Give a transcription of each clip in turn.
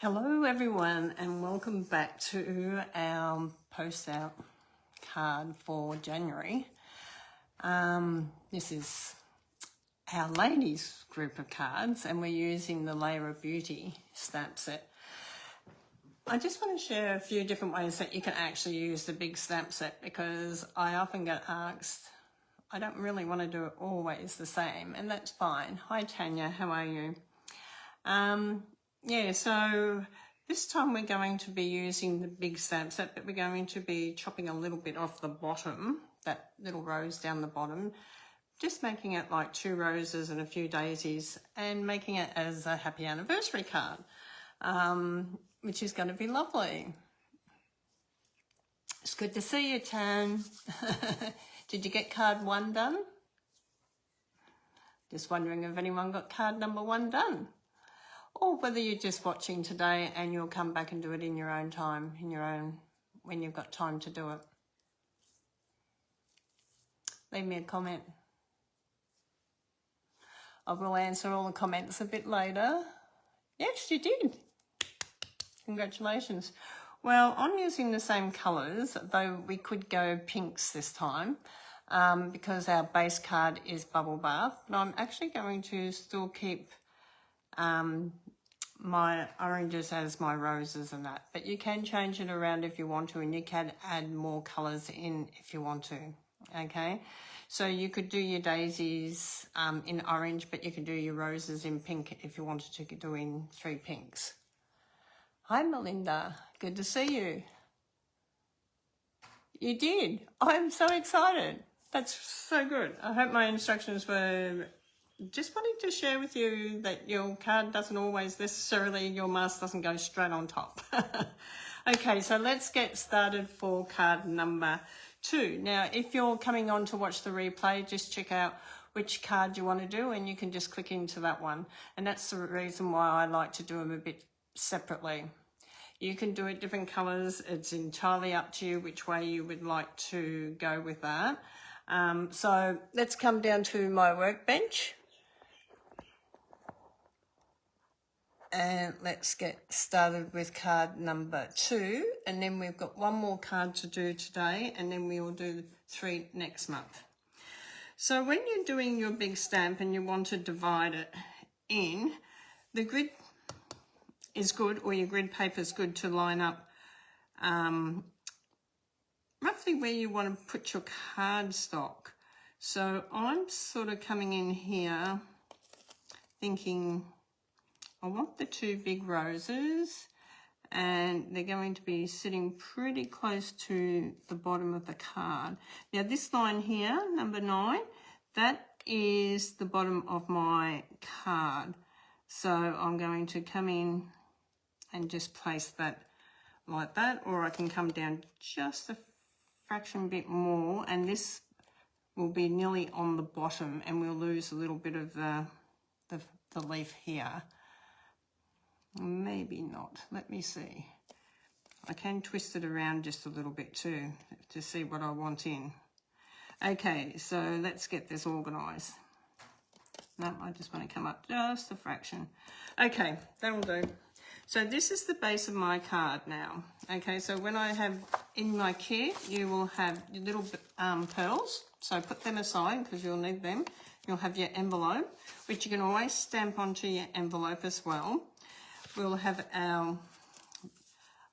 Hello everyone and welcome back to our post out card for January. This is our ladies group of cards and we're using the Layer of Beauty stamp set. I just want to share a few different ways that you can actually use the big stamp set because I often get asked, I don't really want to do it always the same, and that's fine. Hi Tanya, how are you? Yeah, so this time we're going to be using the big stamp set, but we're going to be chopping a little bit off the bottom, that little rose down the bottom, just making it like 2 roses and a few daisies and making it as a happy anniversary card, which is going to be lovely. It's good to see you, Tan. Did you get card 1 done? Just wondering if anyone got card number 1 done. Or whether you're just watching today and you'll come back and do it in your own time, when you've got time to do it. Leave me a comment. I will answer all the comments a bit later. Yes, you did. Congratulations. Well, I'm using the same colours, though we could go pinks this time because our base card is Bubble Bath. But I'm actually going to still keep my oranges as my roses and that, but you can change it around if you want to, and you can add more colors in if you want to. Okay, so you could do your daisies in orange, but you could do your roses in pink if you wanted to do in 3 pinks. Hi Melinda, good to see you. You did. I'm so excited. That's so good. I hope my instructions were just wanting to share with you that your card doesn't always necessarily, your mask doesn't go straight on top. Okay, so let's get started for card number 2. Now, if you're coming on to watch the replay, just check out which card you want to do and you can just click into that one. And that's the reason why I like to do them a bit separately. You can do it different colours. It's entirely up to you which way you would like to go with that. So let's come down to my workbench. And let's get started with card number 2. And then we've got 1 more card to do today, and then we will do 3 next month. So when you're doing your big stamp and you want to divide it in, the grid is good, or your grid paper is good to line up roughly where you want to put your card stock. So I'm sort of coming in here thinking I want the 2 big roses and they're going to be sitting pretty close to the bottom of the card. Now this line here, number 9, that is the bottom of my card. So I'm going to come in and just place that like that, or I can come down just a fraction bit more and this will be nearly on the bottom and we'll lose a little bit of the leaf here. Maybe not. Let me see. I can twist it around just a little bit too to see what I want in. Okay, so let's get this organised. No, I just want to come up just a fraction. Okay, that'll do. So this is the base of my card now. Okay, so when I have in my kit, you will have your little pearls. So put them aside because you'll need them. You'll have your envelope, which you can always stamp onto your envelope as well. We'll have our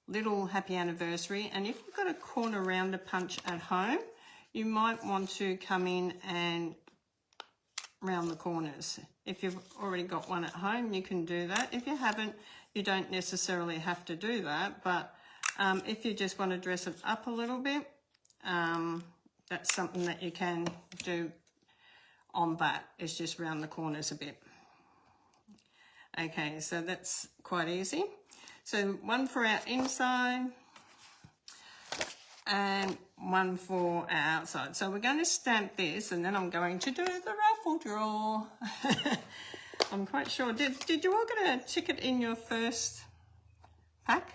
little happy anniversary, and if you've got a corner rounder punch at home, you might want to come in and round the corners. If you've already got one at home, you can do that. If you haven't, you don't necessarily have to do that, but if you just want to dress it up a little bit, that's something that you can do on that. It's just round the corners a bit. Okay, so that's quite easy. So 1 for our inside and 1 for our outside. So we're going to stamp this and then I'm going to do the raffle draw. I'm quite sure. Did you all get a ticket in your first pack?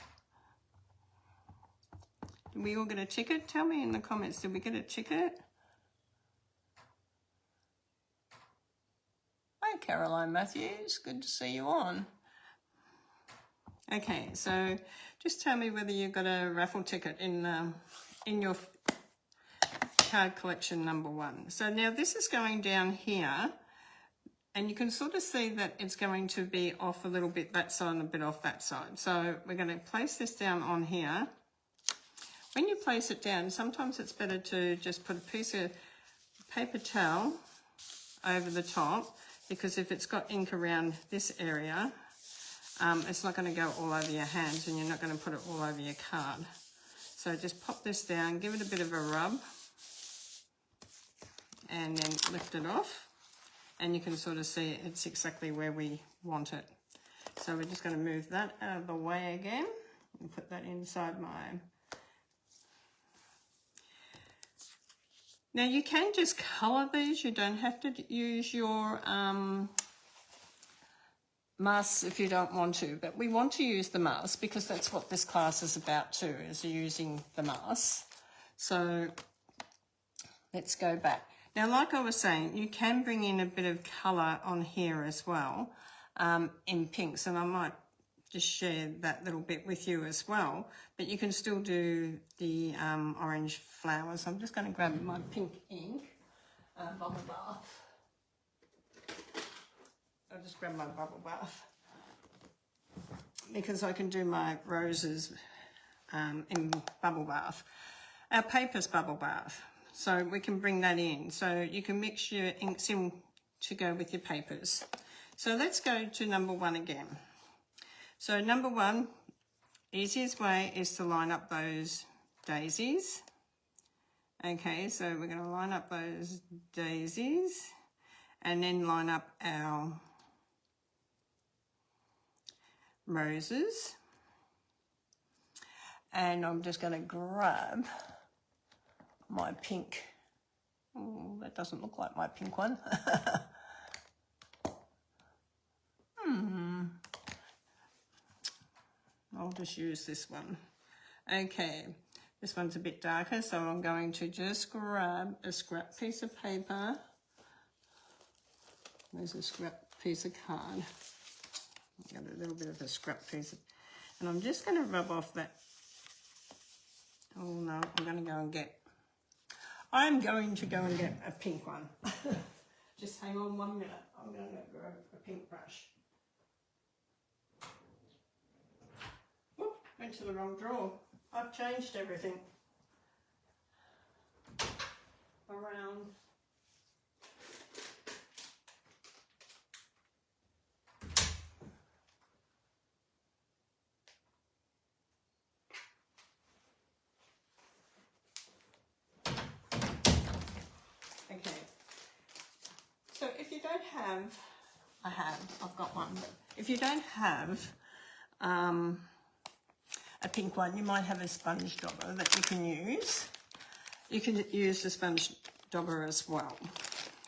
Did we all get a ticket? Tell me in the comments, did we get a ticket? Hi Caroline Matthews, good to see you on. Okay, so just tell me whether you've got a raffle ticket in your card collection number 1. So now this is going down here, and you can sort of see that it's going to be off a little bit that side and a bit off that side. So we're going to place this down on here. When you place it down, sometimes it's better to just put a piece of paper towel over the top, because if it's got ink around this area, it's not going to go all over your hands, and you're not going to put it all over your card. So just pop this down, give it a bit of a rub, and then lift it off, and you can sort of see it's exactly where we want it. So we're just going to move that out of the way again and put that inside my... Now you can just colour these, you don't have to use your masks if you don't want to, but we want to use the masks because that's what this class is about too, is using the masks. So let's go back. Now, like I was saying, you can bring in a bit of colour on here as well, in pinks, and I might just share that little bit with you as well, but you can still do the orange flowers. I'm just going to grab my pink ink, bubble bath. I'll just grab my bubble bath because I can do my roses in bubble bath. Our paper's bubble bath, so we can bring that in. So you can mix your inks in to go with your papers. So let's go to number 1 again. So number 1, easiest way is to line up those daisies. Okay, so we're going to line up those daisies and then line up our roses. And I'm just going to grab my pink. Oh, that doesn't look like my pink one. I'll just use this one. Okay, this one's a bit darker, so I'm going to just grab a scrap piece of paper. There's a scrap piece of card. I've got a little bit of a scrap piece, and I'm just going to rub off that. Oh no, I'm going to go and get a pink one. Just hang on 1 minute. I'm going to grab a pink brush. Whoop, went to the wrong drawer. I've changed everything around. Okay, so if you don't have, I've got one, but if you don't have a pink one, you might have a sponge dauber that you can use. You can use the sponge dauber as well,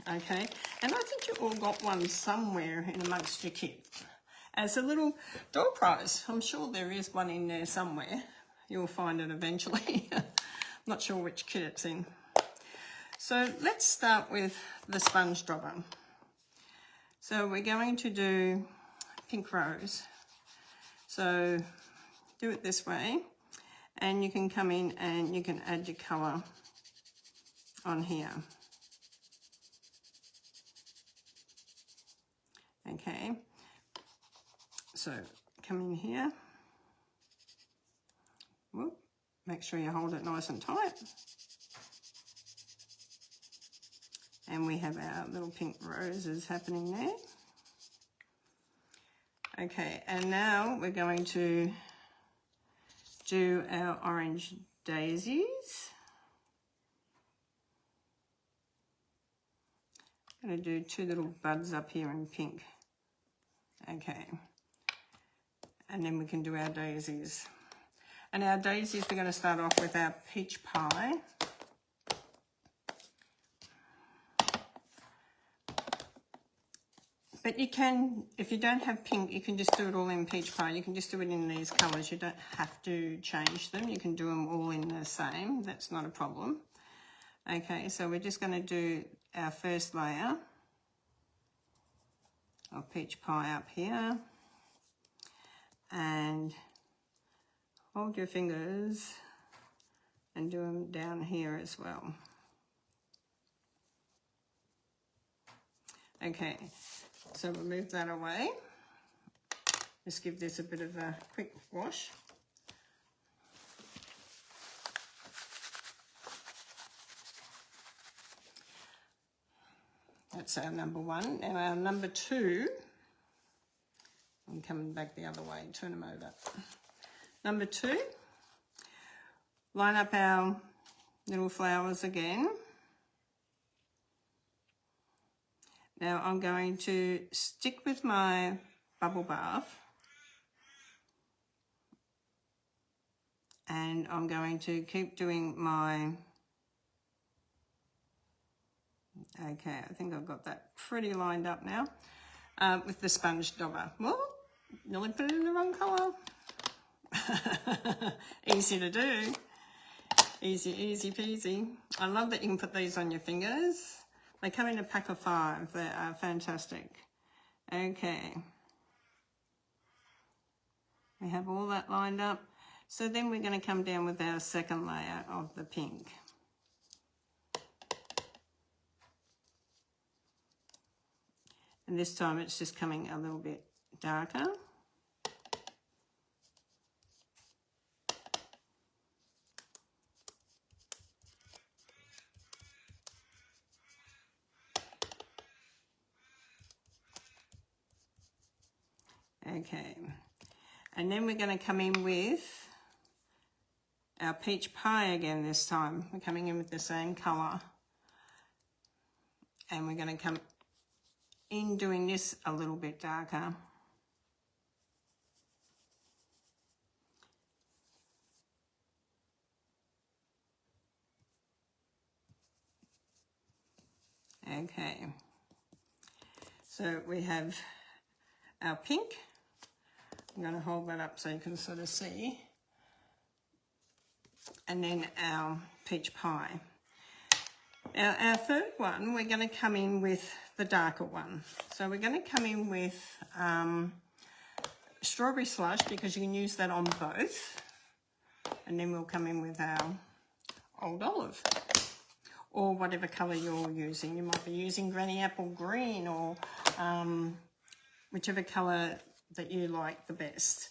okay? And I think you all got one somewhere in amongst your kit as a little door prize. I'm sure there is one in there somewhere. You'll find it eventually. Not sure which kit it's in. So let's start with the sponge dauber. So we're going to do pink rose. So do it this way, and you can come in and you can add your colour on here. Okay, so come in here. Whoop. Make sure you hold it nice and tight. And we have our little pink roses happening there. Okay, and now we're going to do our orange daisies. I'm going to do 2 little buds up here in pink. Okay, and then we can do our daisies. And our daisies, we're going to start off with our peach pie. But you can, if you don't have pink, you can just do it all in peach pie. You can just do it in these colours. You don't have to change them. You can do them all in the same. That's not a problem. Okay, so we're just going to do our first layer of peach pie up here. And hold your fingers and do them down here as well. Okay, so we'll move that away. Just give this a bit of a quick wash. That's our number one. Now our number two, I'm coming back the other way, turn them over. Number two, line up our little flowers again. Now I'm going to stick with my bubble bath and I'm going to keep doing my, okay, I think I've got that pretty lined up now with the sponge dauber. Well, nearly put it in the wrong colour. Easy to do. Easy peasy. I love that you can put these on your fingers. They come in a pack of 5. They are fantastic. Okay. We have all that lined up. So then we're going to come down with our second layer of the pink. And this time it's just coming a little bit darker. Okay, and then we're going to come in with our peach pie again this time. We're coming in with the same colour. And we're going to come in doing this a little bit darker. Okay, so we have our pink. I'm going to hold that up so you can sort of see. And then our peach pie. Now our third one, we're going to come in with the darker one. So we're going to come in with strawberry slush because you can use that on both. And then we'll come in with our old olive or whatever colour you're using. You might be using granny apple green or whichever colour that you like the best.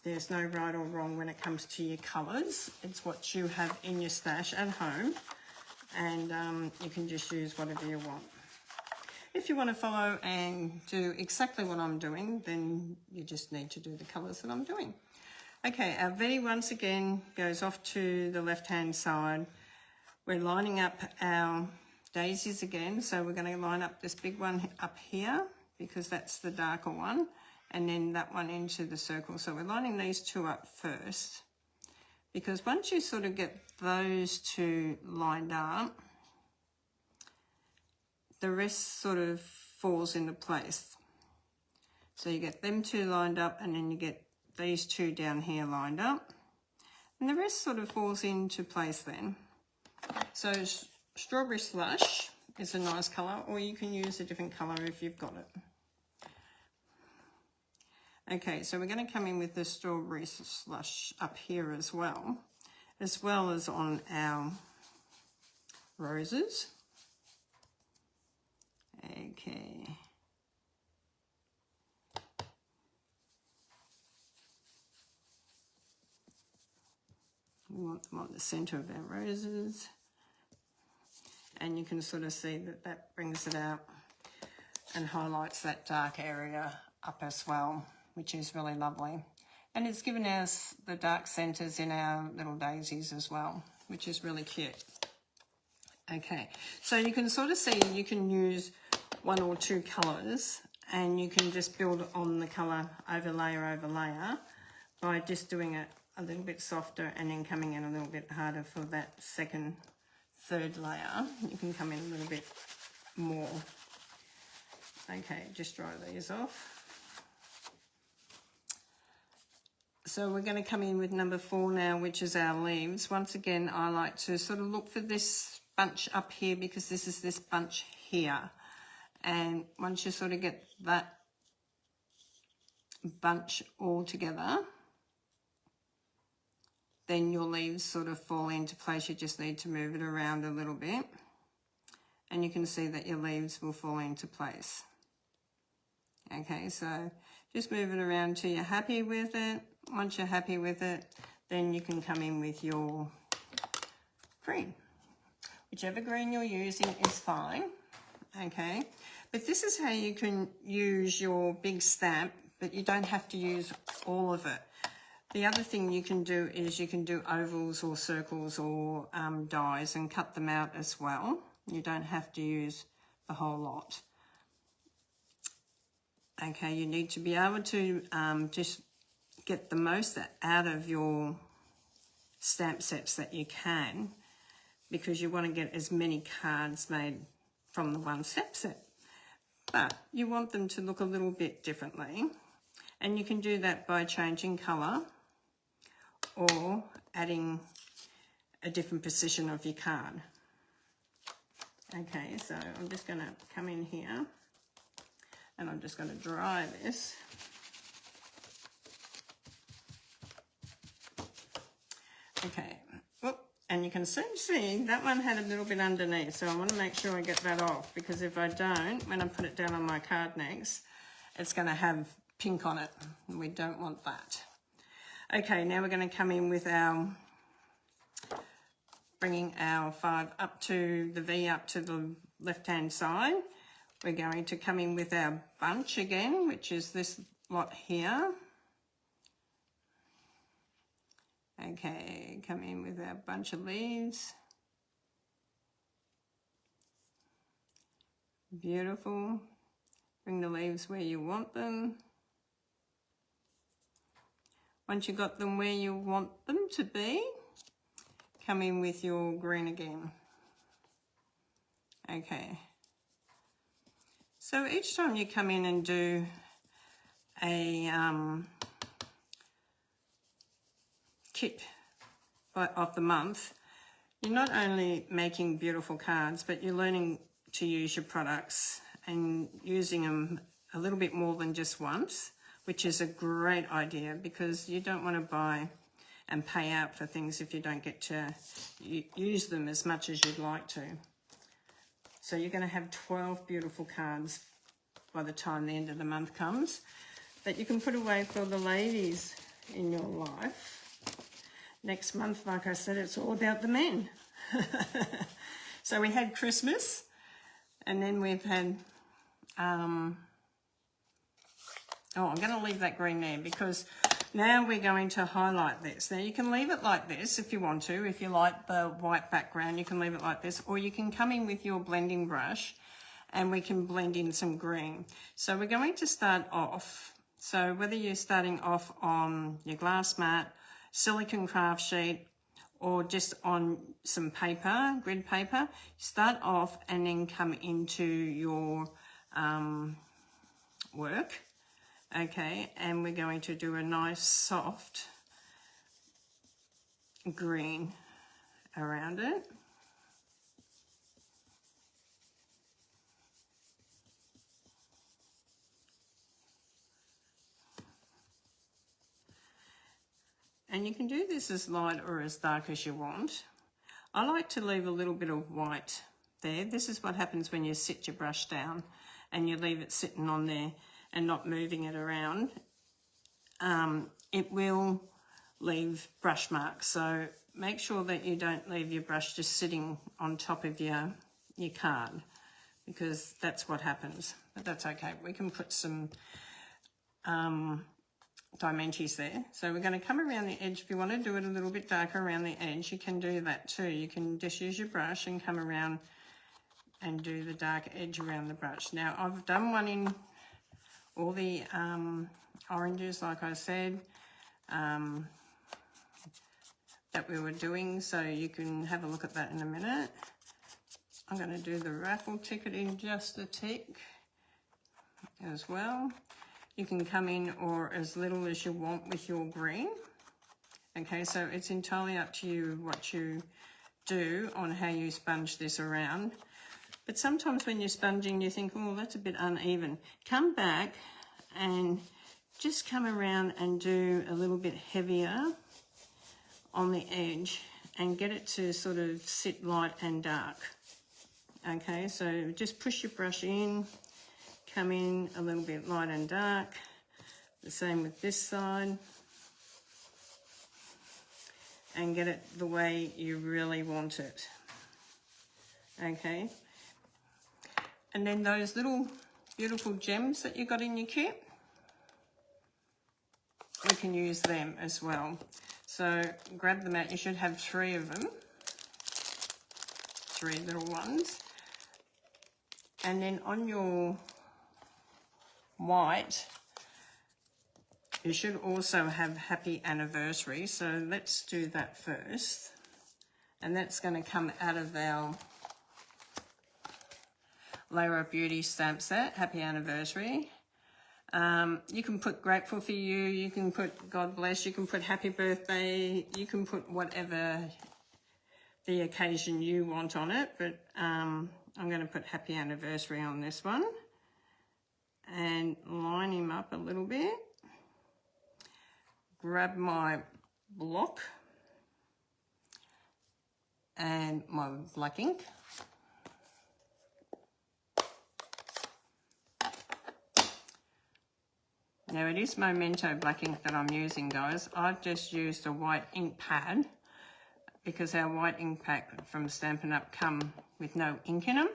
There's no right or wrong when it comes to your colours. It's what you have in your stash at home, and you can just use whatever you want. If you want to follow and do exactly what I'm doing, then you just need to do the colours that I'm doing. Okay, our V once again goes off to the left-hand side. We're lining up our daisies again, so we're going to line up this big one up here, because that's the darker one, and then that one into the circle. So we're lining these two up first, because once you sort of get those two lined up, the rest sort of falls into place. So you get them two lined up, and then you get these two down here lined up, and the rest sort of falls into place then. So strawberry slush is a nice colour, or you can use a different colour if you've got it. Okay, so we're going to come in with the strawberry slush up here as well as on our roses. Okay. We want them on the centre of our roses. And you can sort of see that that brings it out and highlights that dark area up as well, which is really lovely. And it's given us the dark centres in our little daisies as well, which is really cute. Okay, so you can sort of see you can use one or two colours and you can just build on the colour over layer by just doing it a little bit softer and then coming in a little bit harder for that second, third layer. You can come in a little bit more. Okay, just dry these off. So we're going to come in with number 4 now, which is our leaves. Once again, I like to sort of look for this bunch up here because this is this bunch here. And once you sort of get that bunch all together, then your leaves sort of fall into place. You just need to move it around a little bit. And you can see that your leaves will fall into place. Okay, so just move it around till you're happy with it. Once you're happy with it, then you can come in with your green. Whichever green you're using is fine. Okay, but this is how you can use your big stamp, but you don't have to use all of it. The other thing you can do is you can do ovals or circles or dies and cut them out as well. You don't have to use the whole lot. Okay, you need to be able to just get the most out of your stamp sets that you can, because you want to get as many cards made from the one stamp set. But you want them to look a little bit differently, and you can do that by changing colour or adding a different position of your card. Okay, so I'm just going to come in here and I'm just going to dry this. Okay, whoop. And you can see that one had a little bit underneath, so I want to make sure I get that off, because if I don't, when I put it down on my card next, it's going to have pink on it, and we don't want that. Okay, now we're going to come in with our, bringing our 5 up to the V up to the left-hand side. We're going to come in with our bunch again, which is this lot here. Okay, come in with our bunch of leaves. Beautiful. Bring the leaves where you want them. Once you've got them where you want them to be, come in with your green again. Okay. So each time you come in and do a kit of the month, you're not only making beautiful cards, but you're learning to use your products and using them a little bit more than just once, which is a great idea, because you don't want to buy and pay out for things if you don't get to use them as much as you'd like to. So you're going to have 12 beautiful cards by the time the end of the month comes that you can put away for the ladies in your life. Next month, like I said, it's all about the men. So we had Christmas, and then we've had, oh, I'm going to leave that green there, because now we're going to highlight this. Now you can leave it like this if you want to. If you like the white background, you can leave it like this, or you can come in with your blending brush and we can blend in some green. So we're going to start off, so whether you're starting off on your glass mat, silicone craft sheet, or just on some paper, grid paper, start off and then come into your work. Okay, and we're going to do a nice soft green around it. And you can do this as light or as dark as you want. I like to leave a little bit of white there. This is what happens when you sit your brush down and you leave it sitting on there and not moving it around. It will leave brush marks, so make sure that you don't leave your brush just sitting on top of your card, because that's what happens. But that's okay. We can put some diamantes there. So we're going to come around the edge. If you want to do it a little bit darker around the edge, you can do that too. You can just use your brush and come around and do the dark edge around the brush. Now I've done one in all the oranges, like I said, that we were doing, so you can have a look at that in a minute. I'm going to do the raffle ticket in just a tick as well. You can come in or as little as you want with your green. Okay, so it's entirely up to you what you do on how you sponge this around. But sometimes when you're sponging, you think, oh, that's a bit uneven. Come back and just come around and do a little bit heavier on the edge and get it to sort of sit light and dark. Okay, so just push your brush in, come in a little bit light and dark. The same with this side. And get it the way you really want it. Okay. And then those little beautiful gems that you got in your kit, we can use them as well. So grab them out. You should have 3 of them. 3 little ones. And then on your white, you should also have happy anniversary. So let's do that first. And that's going to come out of our Lara Beauty stamp set, happy anniversary. You can put grateful for you, you can put God bless, you can put happy birthday, you can put whatever the occasion you want on it, but I'm going to put happy anniversary on this one and line him up a little bit. Grab my block and my black ink. Now it is Memento black ink that I'm using, guys. I've just used a white ink pad because our white ink pack from Stampin' Up come with no ink in them.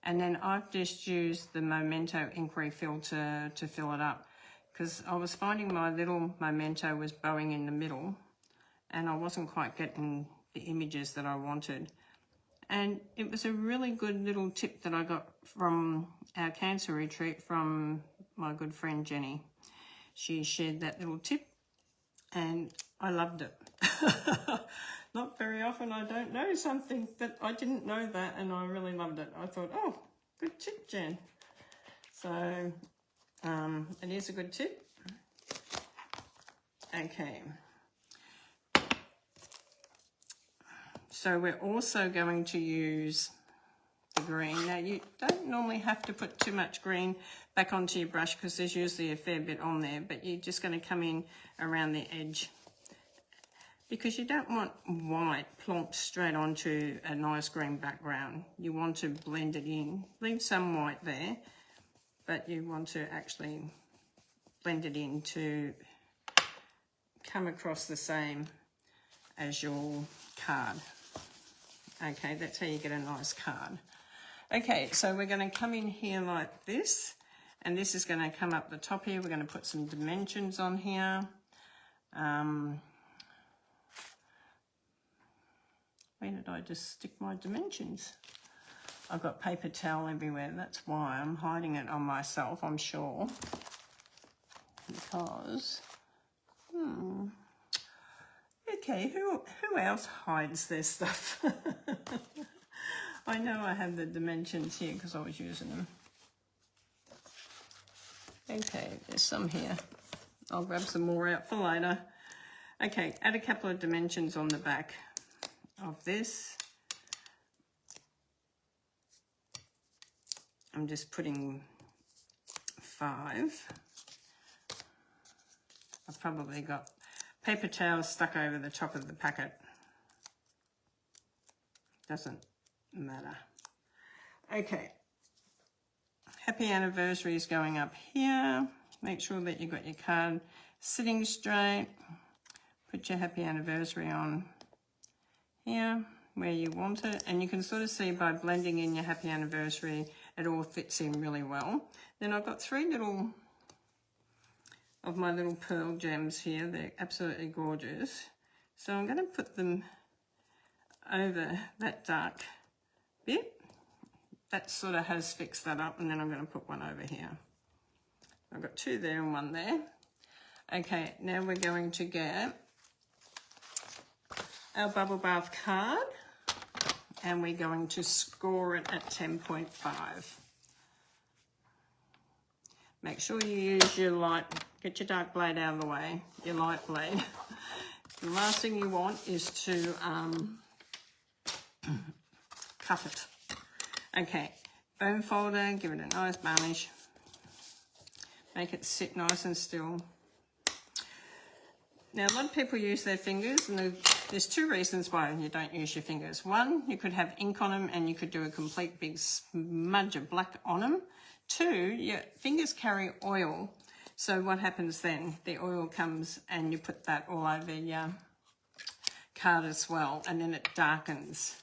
And then I've just used the Memento ink refill to fill it up because I was finding my little Memento was bowing in the middle and I wasn't quite getting the images that I wanted. And it was a really good little tip that I got from our cancer retreat from my good friend Jenny. She shared that little tip and I loved it. Not very often I don't know something, but I didn't know that and I really loved it. I thought, oh, good tip, Jen. So it is a good tip. Okay. So we're also going to use the green. Now you don't normally have to put too much green back onto your brush because there's usually a fair bit on there, but you're just going to come in around the edge because you don't want white plonked straight onto a nice green background. You want to blend it in. Leave some white there, but you want to actually blend it in to come across the same as your card. Okay, that's how you get a nice card. Okay, so we're going to come in here like this, and this is going to come up the top here. We're going to put some dimensions on here. Where did I just stick my dimensions? I've got paper towel everywhere. That's why I'm hiding it on myself, I'm sure. Because, okay, who else hides their stuff? I know I have the dimensions here because I was using them. Okay, there's some here. I'll grab some more out for later. Okay, add a couple of dimensions on the back of this. I'm just putting 5. I've probably got paper towels stuck over the top of the packet. Doesn't matter. Okay. Happy anniversary is going up here. Make sure that you've got your card sitting straight. Put your happy anniversary on here where you want it. And you can sort of see by blending in your happy anniversary, it all fits in really well. Then I've got 3 little of my little pearl gems here. They're absolutely gorgeous. So I'm going to put them over that dark bit. That sort of has fixed that up, and then I'm going to put one over here. I've got 2 there and 1 there. Okay, now we're going to get our bubble bath card, and we're going to score it at 10.5. Make sure you use your light, get your dark blade out of the way, your light blade. The last thing you want is to cuff it. Okay, bone folder, give it a nice varnish. Make it sit nice and still. Now, a lot of people use their fingers, and there's two reasons why you don't use your fingers. One, you could have ink on them and you could do a complete big smudge of black on them. Two, your fingers carry oil. So what happens then? The oil comes and you put that all over your card as well, and then it darkens.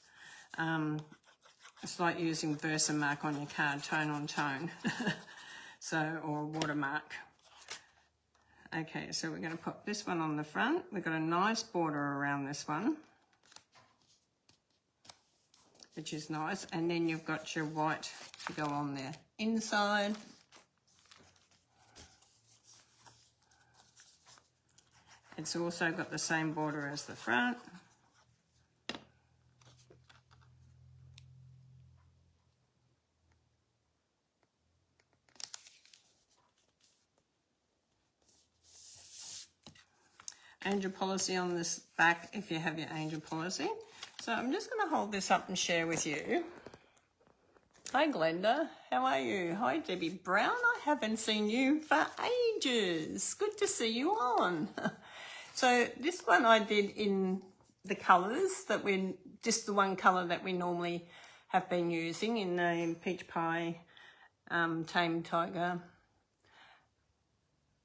It's like using Versamark on your card, tone on tone. So, or a watermark. Okay, so we're going to put this one on the front. We've got a nice border around this one, which is nice. And then you've got your white to go on there. Inside. It's also got the same border as the front. Angel policy on this back if you have your angel policy. So I'm just going to hold this up and share with you. Hi Glenda, how are you? Hi Debbie Brown, I haven't seen you for ages. Good to see you on. So this one I did in the colours that we, just the one colour that we normally have been using in the Peach Pie Tame Tiger.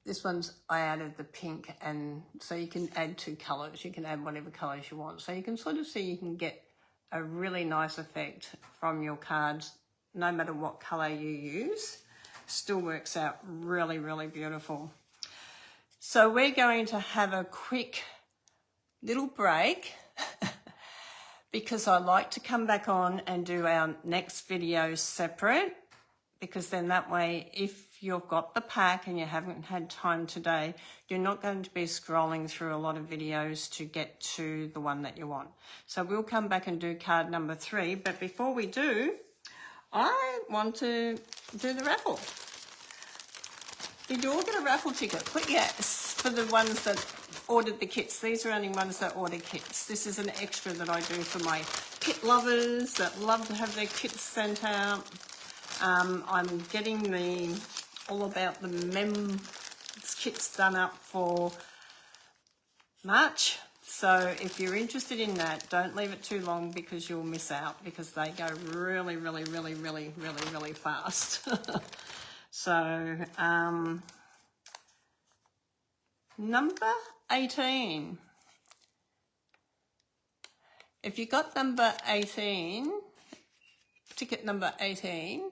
This one's, I added the pink, and so you can add two colours. You can add whatever colours you want. So you can sort of see you can get a really nice effect from your cards, no matter what colour you use. Still works out really, really beautiful. So we're going to have a quick little break because I like to come back on and do our next video separate, because then that way, if you've got the pack and you haven't had time today, you're not going to be scrolling through a lot of videos to get to the one that you want. So we'll come back and do card number 3. But before we do, I want to do the raffle. Did you all get a raffle ticket? Put yes for the ones that ordered the kits. These are only ones that order kits. This is an extra that I do for my kit lovers that love to have their kits sent out. I'm getting the all about the mem kits done up for March. So if you're interested in that, don't leave it too long because you'll miss out, because they go really, really, really, really, really, really fast. So number 18. If you got number 18, ticket number 18,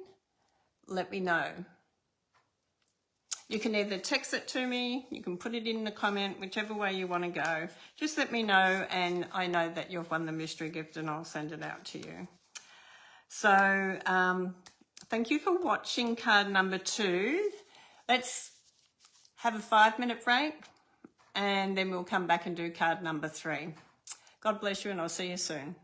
let me know. You can either text it to me, you can put it in the comment, whichever way you want to go. Just let me know, and I know that you've won the mystery gift and I'll send it out to you. So thank you for watching card number 2. Let's have a 5-minute break and then we'll come back and do card number 3. God bless you, and I'll see you soon.